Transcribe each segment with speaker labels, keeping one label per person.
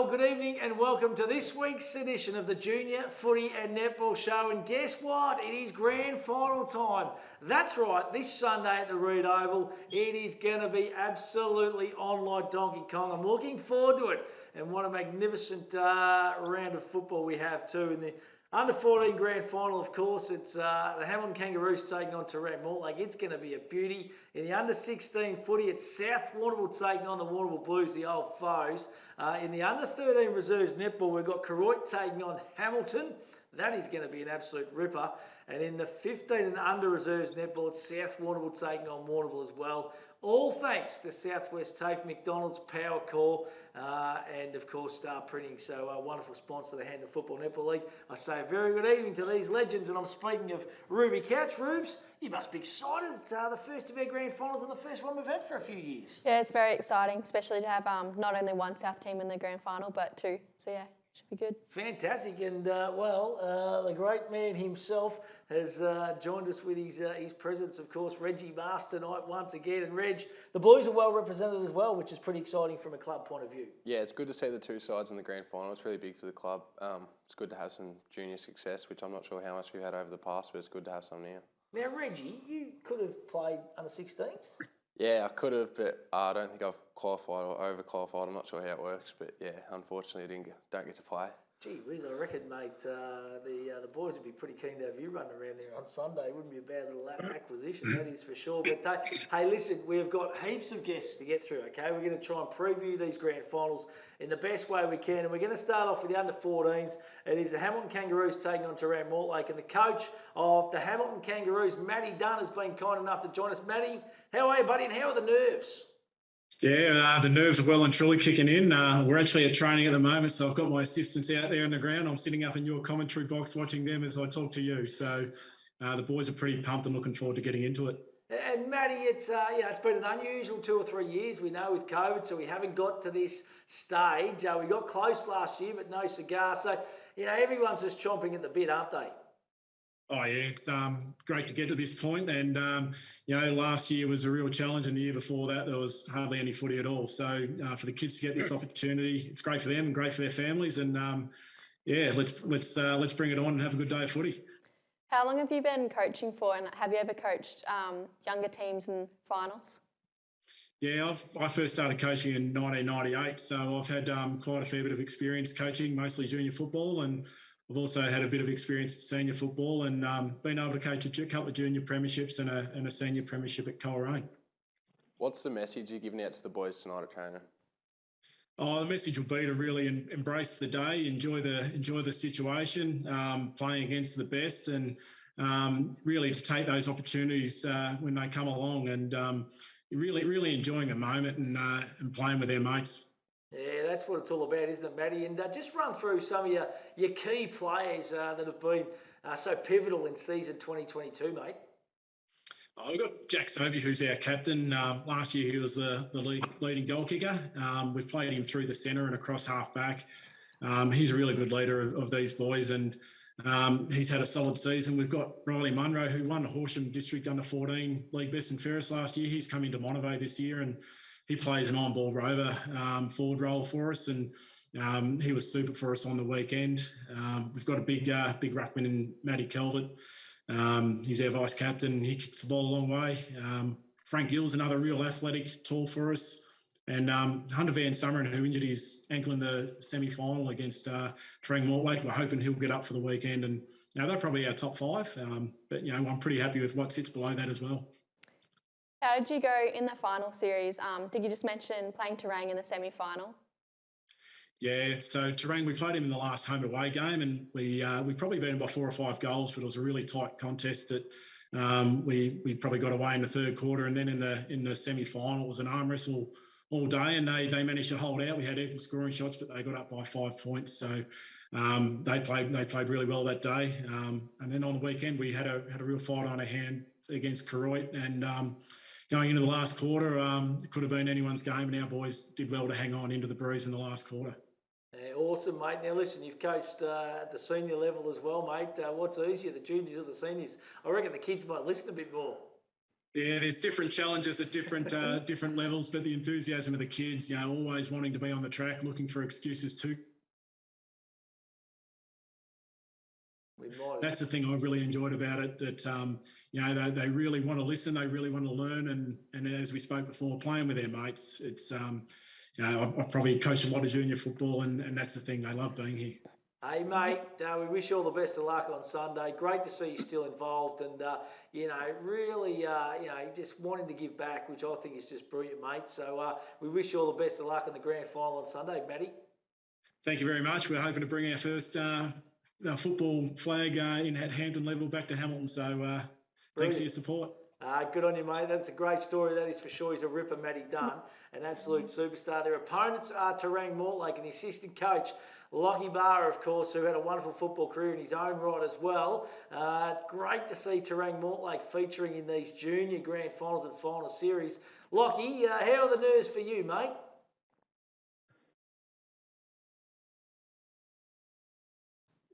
Speaker 1: Well, good evening and welcome to this week's edition of the Junior Footy and Netball Show. And guess what? It is grand final time. That's right, this Sunday at the Reed Oval, it is going to be absolutely on like Donkey Kong. I'm looking forward to it. And what a magnificent round of football we have too. In the under-14 grand final, of course, it's the Hampden Kangaroos taking on Terrang Mortlake. It's going to be a beauty. In the under-16 footy, it's South Warrnambool taking on the Warrnambool Blues, the old foes. In the under-13 reserves netball, we've got Koroit taking on Hamilton. That is going to be an absolute ripper. And in the 15 and under reserves netball, it's South Warrnambool taking on Warrnambool as well. All thanks to Southwest TAFE, McDonald's, Powercor, and of course Star Printing. So a wonderful sponsor of the Hampden Football Netball League. I say a very good evening to these legends, and I'm speaking of Ruby Couch. Rubes, you must be excited. It's the first of our grand finals and the first one we've had for a few years.
Speaker 2: Yeah, it's very exciting, especially to have not only one South team in the grand final, but two. So yeah, should be good.
Speaker 1: Fantastic, and the great man himself has joined us with his presence, of course, Reggie Master tonight once again. And Reg, the Blues are well represented as well, which is pretty exciting from a club point of view.
Speaker 3: Yeah, it's good to see the two sides in the grand final. It's really big for the club. It's good to have some junior success, which I'm not sure how much we've had over the past, but it's good to have some now.
Speaker 1: Now, Reggie, you could have played under 16s.
Speaker 3: Yeah, I could have, but I don't think I've qualified or over-qualified. I'm not sure how it works, but yeah, unfortunately, don't get to play. Gee
Speaker 1: whiz, I reckon, mate, the boys would be pretty keen to have you running around there on Sunday. It wouldn't be a bad little acquisition, that is for sure. But hey, listen, we've got heaps of guests to get through, okay? We're going to try and preview these grand finals in the best way we can. And we're going to start off with the under-14s. It is the Hamilton Kangaroos taking on Terrang Mortlake. And the coach of the Hamilton Kangaroos, Matty Dunn, has been kind enough to join us. Matty, how are you, buddy, and how are the nerves?
Speaker 4: Yeah, the nerves are well and truly kicking in. We're actually at training at the moment, so I've got my assistants out there on the ground. I'm sitting up in your commentary box watching them as I talk to you. So the boys are pretty pumped and looking forward to getting into it.
Speaker 1: And Matty, it's been an unusual 2 or 3 years, we know, with COVID, so we haven't got to this stage. We got close last year, but no cigar. So, everyone's just chomping at the bit, aren't they?
Speaker 4: Oh, yeah, it's great to get to this point. And, last year was a real challenge, and the year before that, there was hardly any footy at all. So for the kids to get this opportunity, it's great for them and great for their families. And, let's bring it on and have a good day of footy.
Speaker 2: How long have you been coaching for, and have you ever coached younger teams in finals?
Speaker 4: Yeah, I first started coaching in 1998, so I've had quite a fair bit of experience coaching, mostly junior football, and I've also had a bit of experience at senior football and been able to coach a couple of junior premierships and a senior premiership at Coleraine.
Speaker 3: What's the message you're giving out to the boys tonight at training?
Speaker 4: Oh, the message will be to really embrace the day, enjoy the situation, playing against the best, and really to take those opportunities when they come along, and really enjoying the moment and playing with their mates.
Speaker 1: Yeah, that's what it's all about, isn't it, Matty? And just run through some of your key players that have been so pivotal in season 2022, mate.
Speaker 4: We've got Jack Sobey, who's our captain. Last year he was the leading goal kicker. We've played him through the centre and across half back. He's a really good leader of these boys, and he's had a solid season. We've got Riley Munro, who won the Horsham District Under-14 League Best and Fairest last year. He's come into Monterey this year, and he plays an on-ball rover forward role for us, and he was super for us on the weekend. We've got a big ruckman in Matty Calvert. He's our vice captain. He kicks the ball a long way. Frank Gill's another real athletic tall for us. And Hunter Van Summeren, who injured his ankle in the semi-final against Terrang Mortlake. We're hoping he'll get up for the weekend. And they're probably our top five. But I'm pretty happy with what sits below that as well.
Speaker 2: How did you go in the final series? Did you just mention playing Terrang in the semi-final?
Speaker 4: Yeah, so Terrang, we played him in the last home away game, and we probably beat him by 4 or 5 goals, but it was a really tight contest that we probably got away in the third quarter, and then in the semi-final it was an arm wrestle all day, and they managed to hold out. We had equal scoring shots, but they got up by 5 points, so they played really well that day. And then on the weekend we had a real fight on our hand against Koroit, and going into the last quarter, it could have been anyone's game, and our boys did well to hang on into the breeze in the last quarter.
Speaker 1: Yeah, awesome, mate. Now, listen, you've coached at the senior level as well, mate. What's easier, the juniors or the seniors? I reckon the kids might listen a bit more.
Speaker 4: Yeah, there's different challenges at different different levels, but the enthusiasm of the kids, always wanting to be on the track, looking for excuses too. That's the thing I've really enjoyed about it, that, they really want to listen, they really want to learn. And as we spoke before, playing with their mates, it's, I've probably coached a lot of junior football and that's the thing, they love being here.
Speaker 1: Hey, mate, we wish you all the best of luck on Sunday. Great to see you still involved and, really, just wanting to give back, which I think is just brilliant, mate. So we wish you all the best of luck in the grand final on Sunday, Matty.
Speaker 4: Thank you very much. We're hoping to bring our first football flag in at Hampden level back to Hamilton. So thanks for your support.
Speaker 1: Good on you, mate. That's a great story, that is for sure. He's a ripper, Matty Dunn, an absolute superstar. Their opponents are Terrang Mortlake and the assistant coach, Lockie Barr, of course, who had a wonderful football career in his own right as well. Great to see Terrang Mortlake featuring in these junior grand finals and final series. Lockie, how are the nerves for you, mate?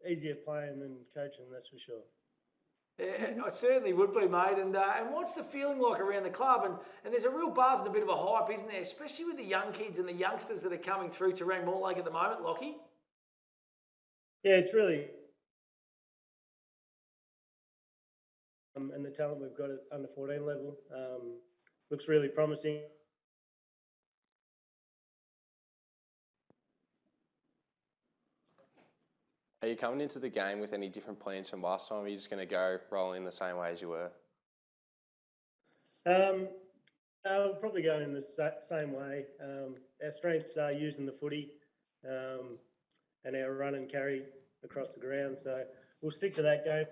Speaker 5: Easier playing than coaching, that's for sure.
Speaker 1: Yeah, I certainly would be, mate. And what's the feeling like around the club? And there's a real buzz and a bit of a hype, isn't there? Especially with the young kids and the youngsters that are coming through Terrang Mortlake at the moment, Lockie.
Speaker 5: Yeah, it's really... and the talent we've got at under 14 level looks really promising.
Speaker 3: Are you coming into the game with any different plans from last time? Or are you just going to go rolling the same way as you were?
Speaker 5: We'll probably go in the same way. Our strengths are using the footy and our run and carry across the ground. So we'll stick to that game.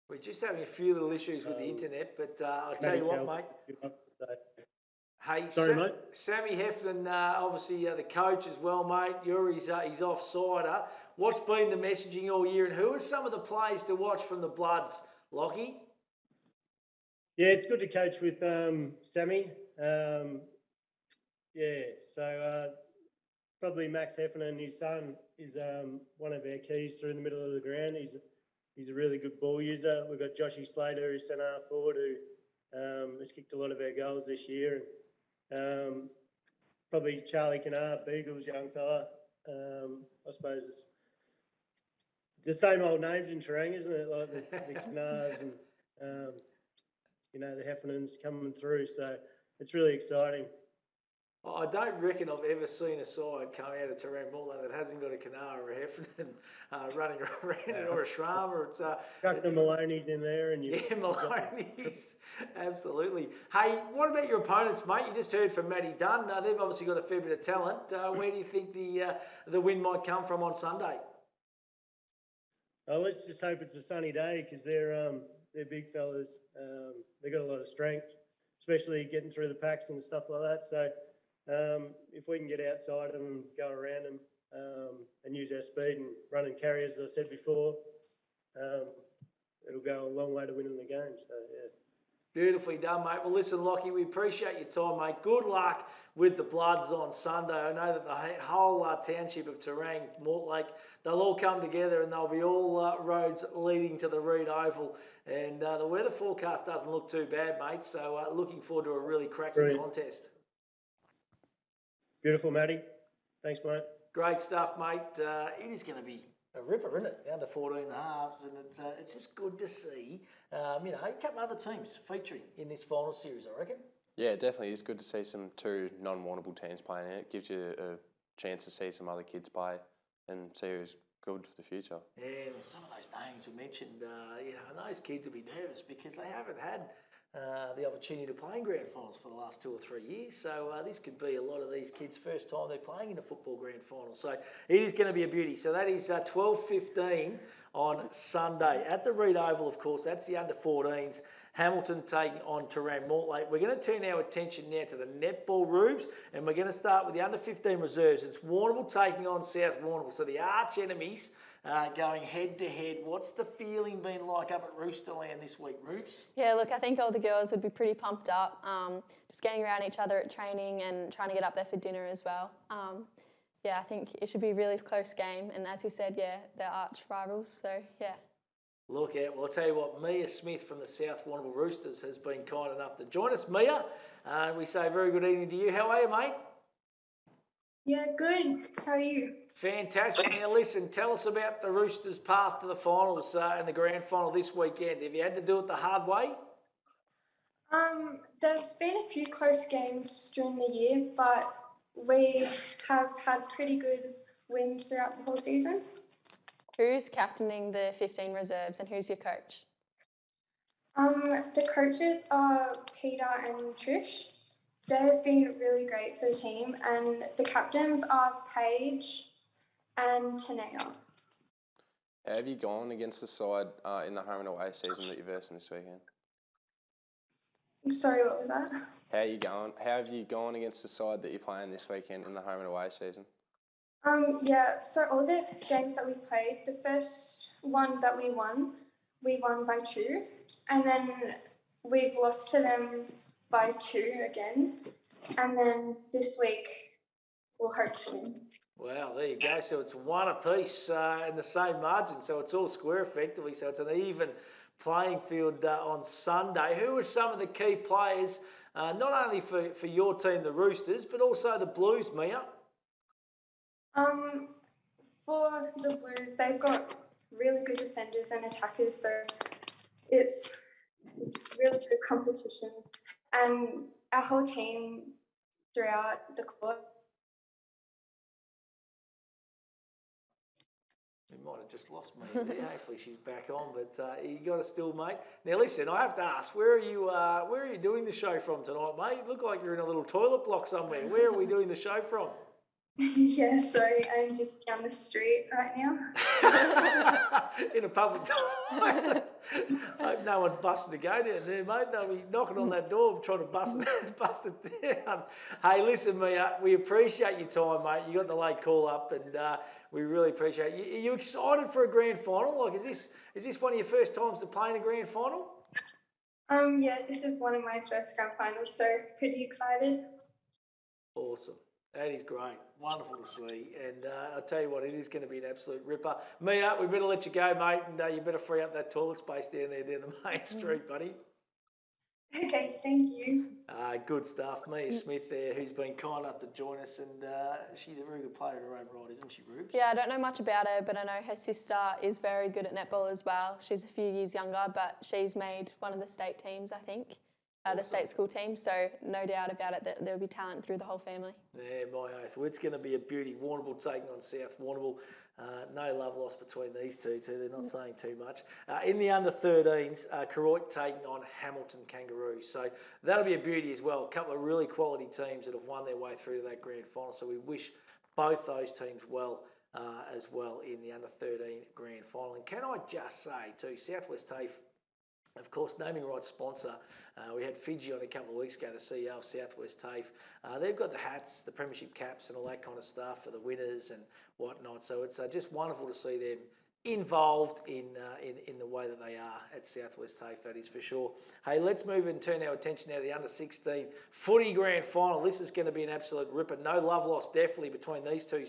Speaker 1: We're just having a few little issues with the internet, but I'll tell you what, mate. Hey,
Speaker 5: sorry, mate.
Speaker 1: Sammy Heffernan, obviously the coach as well, mate. You're his offsider. What's been the messaging all year, and who are some of the players to watch from the Bloods, Lockie?
Speaker 5: Yeah, it's good to coach with Sammy. So probably Max Heffernan, his son, is one of our keys through the middle of the ground. He's a really good ball user. We've got Joshy Slater, who's centre half forward, who has kicked a lot of our goals this year. Probably Charlie Canard, Beagles, young fella. I suppose it's the same old names in Terrang, isn't it? Like the Canards and, the Heffernans coming through. So it's really exciting.
Speaker 1: I don't reckon I've ever seen a side come out of Terrang Mortlake that hasn't got a Canard or a Heffernan running around it, or a Schramer. It's
Speaker 5: chuck the Maloney's in there, and
Speaker 1: Maloney's, absolutely. Hey, what about your opponents, mate? You just heard from Matty Dunn. They've obviously got a fair bit of talent. Where do you think the win might come from on Sunday?
Speaker 5: Let's just hope it's a sunny day, because they're big fellas. They've got a lot of strength, especially getting through the packs and stuff like that. So if we can get outside them and go around them and use our speed and run and carry, as I said before, it'll go a long way to winning the game. So, yeah.
Speaker 1: Beautifully done, mate. Well, listen, Lockie, we appreciate your time, mate. Good luck with the Bloods on Sunday. I know that the whole township of Terrang Mortlake, they'll all come together and they'll be all roads leading to the Reed Oval. And the weather forecast doesn't look too bad, mate. So looking forward to a really cracking contest.
Speaker 5: Beautiful, Matty. Thanks, mate.
Speaker 1: Great stuff, mate. It is going to be a ripper, isn't it? Under 14 halves, and it's just good to see, a couple other teams featuring in this final series, I reckon.
Speaker 3: Yeah, definitely. It's good to see two non-Warrnambool teams playing in it. It gives you a chance to see some other kids play and see who's good for the future. Yeah,
Speaker 1: some of those names we mentioned, and those kids will be nervous because they haven't had the opportunity to play in grand finals for the last 2 or 3 years. So this could be a lot of these kids' first time they're playing in a football grand final. So it is going to be a beauty. So that is 12:15 on Sunday at the Reed Oval, of course. That's the under-14s. Hamilton taking on Terrang Mortlake. We're going to turn our attention now to the netball, Rubes, and we're going to start with the under-15 reserves. It's Warrnambool taking on South Warrnambool. So the arch enemies going head-to-head. What's the feeling been like up at Roosterland this week, Rubes?
Speaker 2: Yeah, look, I think all the girls would be pretty pumped up, just getting around each other at training and trying to get up there for dinner as well. I think it should be a really close game. And as you said, they're arch rivals, so yeah.
Speaker 1: Look out. Well, I'll tell you what, Mia Smith from the South Warrnambool Roosters has been kind enough to join us. Mia, we say very good evening to you. How are you, mate?
Speaker 6: Yeah, good. How are you?
Speaker 1: Fantastic. Now, listen, tell us about the Roosters' path to the finals and the grand final this weekend. Have you had to do it the hard way?
Speaker 6: There's been a few close games during the year, but we have had pretty good wins throughout the whole season.
Speaker 2: Who's captaining the 15 reserves and who's your coach?
Speaker 6: The coaches are Peter and Trish. They've been really great for the team, and the captains are Paige and Tanea.
Speaker 3: How have you gone against the side in the home and away season that you're versing this weekend?
Speaker 6: Sorry, what was that?
Speaker 3: How are you going? How have you gone against the side that you're playing this weekend in the home and away season?
Speaker 6: Yeah, so all the games that we played, the first one that we won by 2, and then we've lost to them by 2 again, and then this week we'll hope to win.
Speaker 1: Wow, there you go. So it's one apiece in the same margin. So it's all square effectively. So it's an even playing field on Sunday. Who are some of the key players, not only for your team, the Roosters, but also the Blues, Mia?
Speaker 6: For the Blues, they've got really good defenders and attackers, so it's really good competition. And our whole team throughout the court.
Speaker 1: We might have just lost me there. Hopefully she's back on, but you got us still, mate. Now listen, I have to ask, where are you doing the show from tonight, mate? You look like you're in a little toilet block somewhere. Where are we doing the show from?
Speaker 6: Yeah, sorry, I'm just down the street right now.
Speaker 1: In a public toilet. I hope no one's busting to go down there, mate. They'll be knocking on that door trying to bust it down. Hey, listen, Mia, we appreciate your time, mate. You got the late call up, and we really appreciate you. Are you excited for a grand final? Like, is this one of your first times to play in a grand final?
Speaker 6: Yeah, this is one of my first grand finals, so pretty excited.
Speaker 1: Awesome. That is great. Wonderful to see. And I'll tell you what, it is going to be an absolute ripper. Mia, we better let you go, mate, and you better free up that toilet space down the main street, buddy.
Speaker 6: Okay, thank you.
Speaker 1: Good stuff. Mia Smith there, who's been kind enough to join us, and she's a very good player in her own right, isn't she, Rubes?
Speaker 2: Yeah, I don't know much about her, but I know her sister is very good at netball as well. She's a few years younger, but she's made one of the state teams, I think. The state school team, so no doubt about it that there'll be talent through the whole family.
Speaker 1: Yeah, my oath. Well, it's going to be a beauty. Warrnambool taking on South Warrnambool. No love lost between these two. They're not saying too much. In the under-13s, Koroit taking on Hamilton Kangaroos. So that'll be a beauty as well. A couple of really quality teams that have won their way through to that grand final. So we wish both those teams well as well in the under-13 grand final. And can I just say too, Southwest TAFE, of course, naming rights sponsor. We had Fiji on a couple of weeks ago, the CEO of Southwest TAFE. They've got the hats, the premiership caps and all that kind of stuff for the winners and whatnot. So it's just wonderful to see them involved in the way that they are at Southwest TAFE, that is for sure. Hey, let's move and turn our attention now to the under-16 footy grand final. This is going to be an absolute ripper. No love lost definitely between these two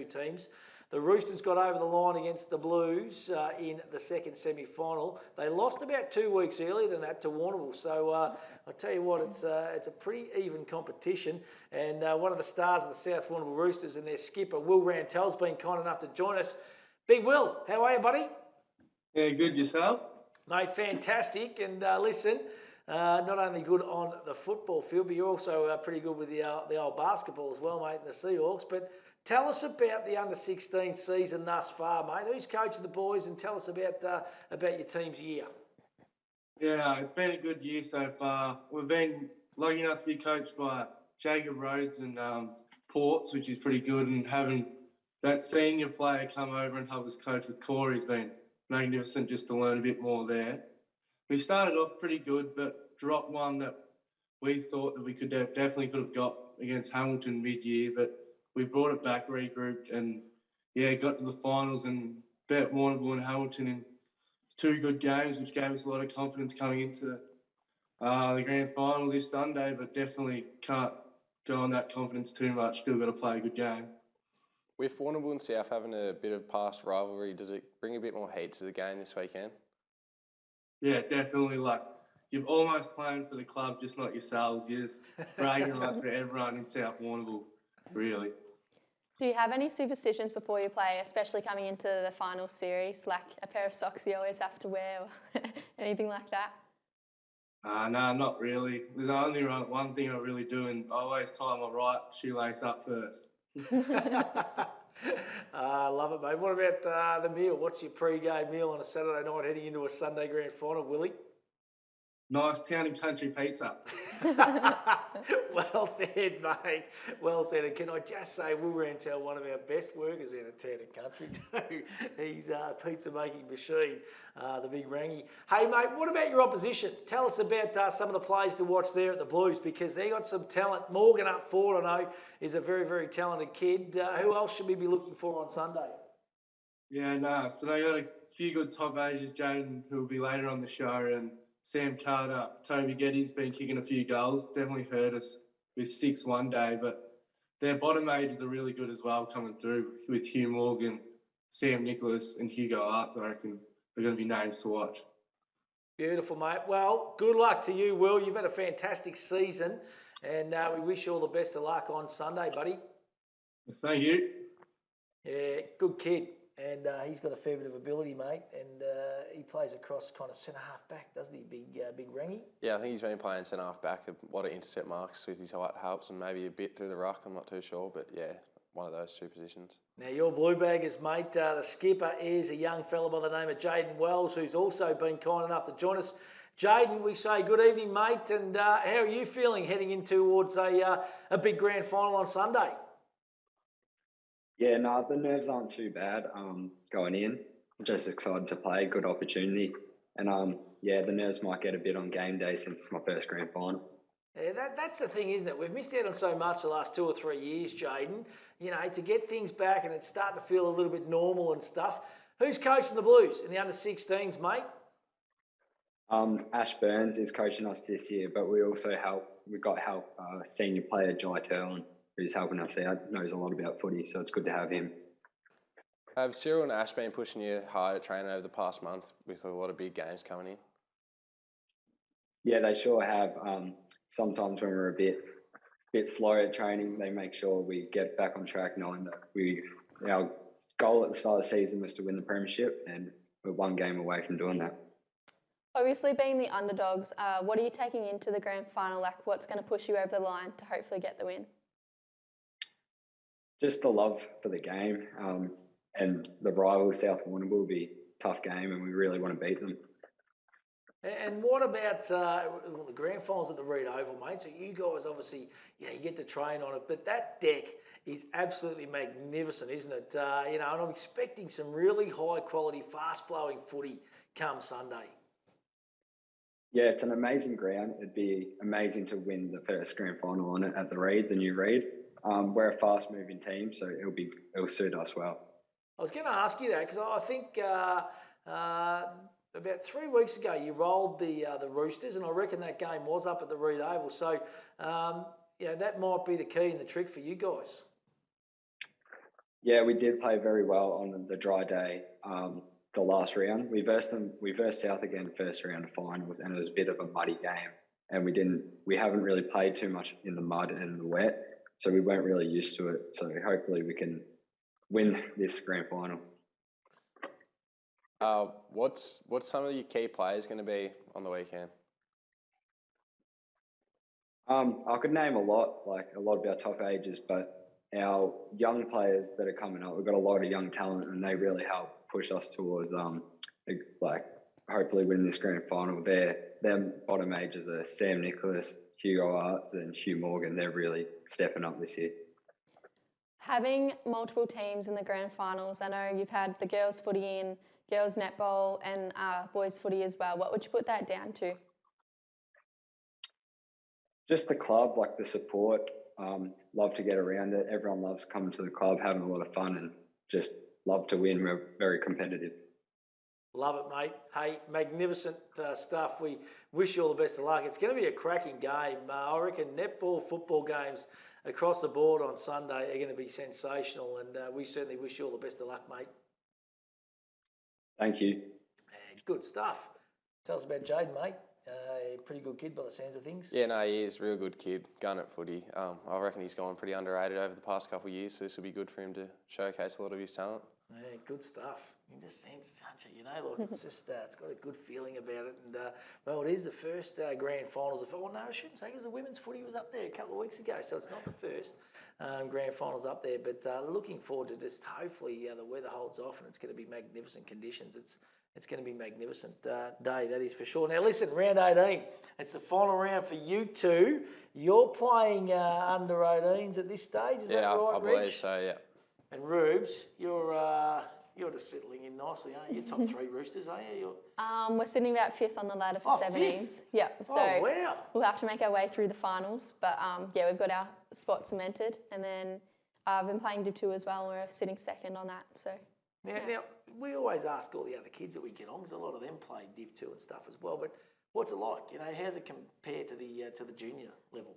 Speaker 1: teams. The Roosters got over the line against the Blues in the second semi-final. They lost about 2 weeks earlier than that to Warrnambool. So I'll tell you what, it's a pretty even competition. And one of the stars of the South Warrnambool Roosters and their skipper, Will Rantel's been kind enough to join us. Big Will, how are you, buddy?
Speaker 7: Yeah, good. Yourself?
Speaker 1: Mate, fantastic. And listen, not only good on the football field, but you're also pretty good with the old basketball as well, mate, and the Seahawks. But tell us about the under-16 season thus far, mate. Who's coaching the boys, and tell us about your team's year.
Speaker 7: Yeah, it's been a good year so far. We've been lucky enough to be coached by Jacob Rhodes and Ports, which is pretty good, and having that senior player come over and help us coach with Corey has been magnificent just to learn a bit more there. We started off pretty good, but dropped one that we thought that we could definitely could have got against Hamilton mid-year, but we brought it back, regrouped, and got to the finals and beat Warrnambool and Hamilton in 2 good games, which gave us a lot of confidence coming into the grand final this Sunday, but definitely can't go on that confidence too much. Still got to play a good game.
Speaker 3: With Warrnambool and South having a bit of past rivalry, does it bring a bit more heat to the game this weekend?
Speaker 7: Yeah, definitely. Like, you've almost planned for the club, just not yourselves. You're just bragging rights for everyone in South Warrnambool, really.
Speaker 2: Do you have any superstitions before you play, especially coming into the final series, like a pair of socks you always have to wear or anything like that?
Speaker 7: No, not really. There's only one thing I really do, and I always tie my right shoelace up first.
Speaker 1: I love it, mate. What about the meal? What's your pre-game meal on a Saturday night heading into a Sunday grand final, Willie?
Speaker 7: Nice town and country pizza.
Speaker 1: Well said, mate. Well said. And can I just say, Will Rantel, one of our best workers in the town and country too. He's a pizza making machine, the big Rangy. Hey, mate, what about your opposition? Tell us about some of the players to watch there at the Blues, because they got some talent. Morgan up forward, I know, is a very, very talented kid. Who else should we be looking for on Sunday?
Speaker 7: Yeah, no. So they got a few good top ages, Jaden, who will be later on the show, and Sam Carter, Toby Getty's been kicking a few goals. Definitely hurt us with 6 one day, but their bottom ages are really good as well coming through with Hugh Morgan, Sam Nicholas and Hugo Arts. I reckon they're going to be names to watch.
Speaker 1: Beautiful, mate. Well, good luck to you, Will. You've had a fantastic season, and we wish you all the best of luck on Sunday, buddy.
Speaker 7: Thank you.
Speaker 1: Yeah, good kid. And he's got a fair bit of ability, mate. And he plays across kind of centre half back, doesn't he? Big Rangy.
Speaker 3: Yeah, I think he's been playing centre half back, a lot of intercept marks with his helps and maybe a bit through the ruck. I'm not too sure, but yeah, one of those two positions.
Speaker 1: Now, your Blue Baggers, mate, the skipper is a young fella by the name of Jaden Wells, who's also been kind enough to join us. Jaden, we say good evening, mate. And how are you feeling heading in towards a big grand final on Sunday?
Speaker 8: Yeah, no, the nerves aren't too bad going in. I'm just excited to play, good opportunity. And yeah, the nerves might get a bit on game day since it's my first grand final.
Speaker 1: Yeah, that's the thing, isn't it? We've missed out on so much the last 2 or 3 years, Jaden. You know, to get things back and it's starting to feel a little bit normal and stuff. Who's coaching the Blues in the under-16s, mate?
Speaker 8: Ash Burns is coaching us this year, but we also we've got help, senior player Jai Turlin, who's helping us out, knows a lot about footy, so it's good to have him.
Speaker 3: Have Cyril and Ash been pushing you hard at training over the past month with a lot of big games coming in?
Speaker 8: Yeah, they sure have. Sometimes when we're a bit slow at training, they make sure we get back on track, knowing that our goal at the start of the season was to win the premiership, and we're one game away from doing that.
Speaker 2: Obviously, being the underdogs, what are you taking into the grand final? Like, what's going to push you over the line to hopefully get the win?
Speaker 8: Just the love for the game, and the rival South Warrnambool will be a tough game, and we really want to beat them.
Speaker 1: And what about the grand finals at the Reed Oval, mate? So you guys obviously, you get to train on it, but that deck is absolutely magnificent, isn't it? And I'm expecting some really high quality, fast flowing footy come Sunday.
Speaker 8: Yeah, it's an amazing ground. It'd be amazing to win the first grand final on it at the Reed, the new Reed. We're a fast moving team, so it'll suit us well.
Speaker 1: I was going to ask you that because I think about 3 weeks ago you rolled the Roosters, and I reckon that game was up at the Reed Oval. So that might be the key and the trick for you guys.
Speaker 8: Yeah, we did play very well on the dry day. The last round, we versed South again first round of finals, and it was a bit of a muddy game. And we haven't really played too much in the mud and the wet, so we weren't really used to it. So hopefully we can win this grand final.
Speaker 3: What's some of your key players going to be on the weekend?
Speaker 8: I could name a lot of our top ages, but our young players that are coming up, we've got a lot of young talent, and they really help push us towards hopefully winning this grand final. Their bottom ages are Sam Nicholas, Hugo Arts, and Hugh Morgan. They're really stepping up this year.
Speaker 2: Having multiple teams in the grand finals, I know you've had the girls footy in, girls netball, and boys footy as well. What would you put that down to?
Speaker 8: Just the club, like the support. Love to get around it. Everyone loves coming to the club, having a lot of fun, and just love to win. We're very competitive.
Speaker 1: Love it, mate. Hey, magnificent stuff. We wish you all the best of luck. It's going to be a cracking game. I reckon netball, football games across the board on Sunday are going to be sensational, and we certainly wish you all the best of luck, mate.
Speaker 8: Thank you.
Speaker 1: Good stuff. Tell us about Jaden, mate. Pretty good kid by the sounds of things.
Speaker 3: Yeah, no, he is a real good kid, gun at footy. I reckon he's gone pretty underrated over the past couple of years, so this will be good for him to showcase a lot of his talent.
Speaker 1: Yeah, good stuff. You can just sense, don't you? You know, like it's just it's got a good feeling about it. And well, it is the first grand finals of. Well, no, I shouldn't say because the women's footy was up there a couple of weeks ago, so it's not the first grand finals up there. But looking forward to just hopefully the weather holds off and it's going to be magnificent conditions. It's going to be a magnificent day, that is for sure. Now, listen, round 18. It's the final round for you two. You're playing under 18s at this stage, is that right,
Speaker 3: I believe
Speaker 1: Reg?
Speaker 3: so, yeah.
Speaker 1: And Rubes, you're just settling in nicely, aren't you? You're top 3 Roosters, are you?
Speaker 2: We're sitting about 5th on the ladder for 17s. Yeah, so
Speaker 1: wow.
Speaker 2: we'll have to make our way through the finals. But yeah, we've got our spot cemented. And then I've been playing Div 2 as well. We're sitting 2nd on that. So
Speaker 1: Now, we always ask all the other kids that we get on, because a lot of them play Div 2 and stuff as well. But what's it like? You know, how's it compare to the junior level?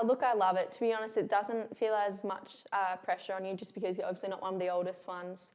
Speaker 2: Look, I love it. To be honest, it doesn't feel as much pressure on you just because you're obviously not one of the oldest ones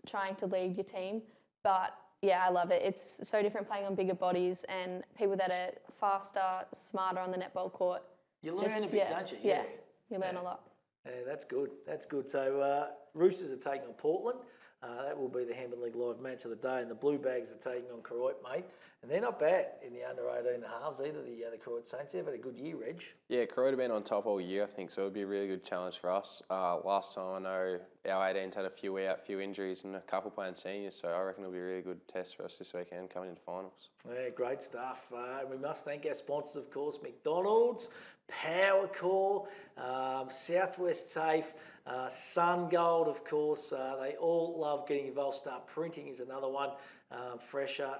Speaker 2: trying to lead your team. But yeah, I love it. It's so different playing on bigger bodies and people that are faster, smarter on the netball court.
Speaker 1: You learn a bit, don't you?
Speaker 2: Yeah, you learn a lot.
Speaker 1: Yeah, that's good. That's good. So Roosters are taking on Portland. That will be the Hampden League Live match of the day, and the Blue Bags are taking on Koroit, mate. And they're not bad in the under 18 halves either. The Koroit Saints, they've had a good year, Reg.
Speaker 3: Yeah, Koroit have been on top all year, I think, so it'll be a really good challenge for us. Last time I know our 18s had a few injuries and a couple playing seniors, so I reckon it'll be a really good test for us this weekend coming into finals.
Speaker 1: Yeah, great stuff. We must thank our sponsors, of course, McDonald's, Powercor, Southwest TAFE, Sungold, of course. They all love getting involved. Start Printing is another one. Fresher,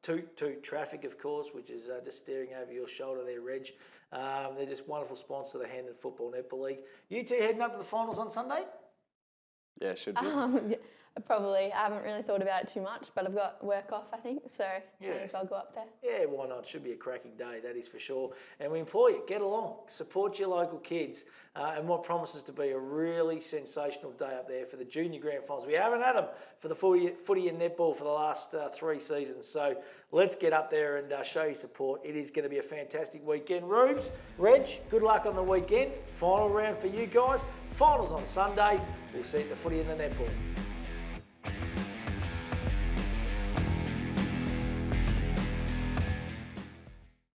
Speaker 1: Toot Traffic, of course, which is just staring over your shoulder there, Reg. They're just wonderful sponsors of the Hampden Football Netball League. You two heading up to the finals on Sunday?
Speaker 3: Yeah, should be.
Speaker 2: Probably. I haven't really thought about it too much, but I've got work off, I think, so may as well go up there.
Speaker 1: Yeah, why not? Should be a cracking day, that is for sure. And we implore you, get along, support your local kids, and what promises to be a really sensational day up there for the junior grand finals. We haven't had them for the footy and netball for the last 3 seasons, so let's get up there and show you support. It is going to be a fantastic weekend. Rubes, Reg, good luck on the weekend. Final round for you guys. Finals on Sunday. We'll see you at the footy and the netball.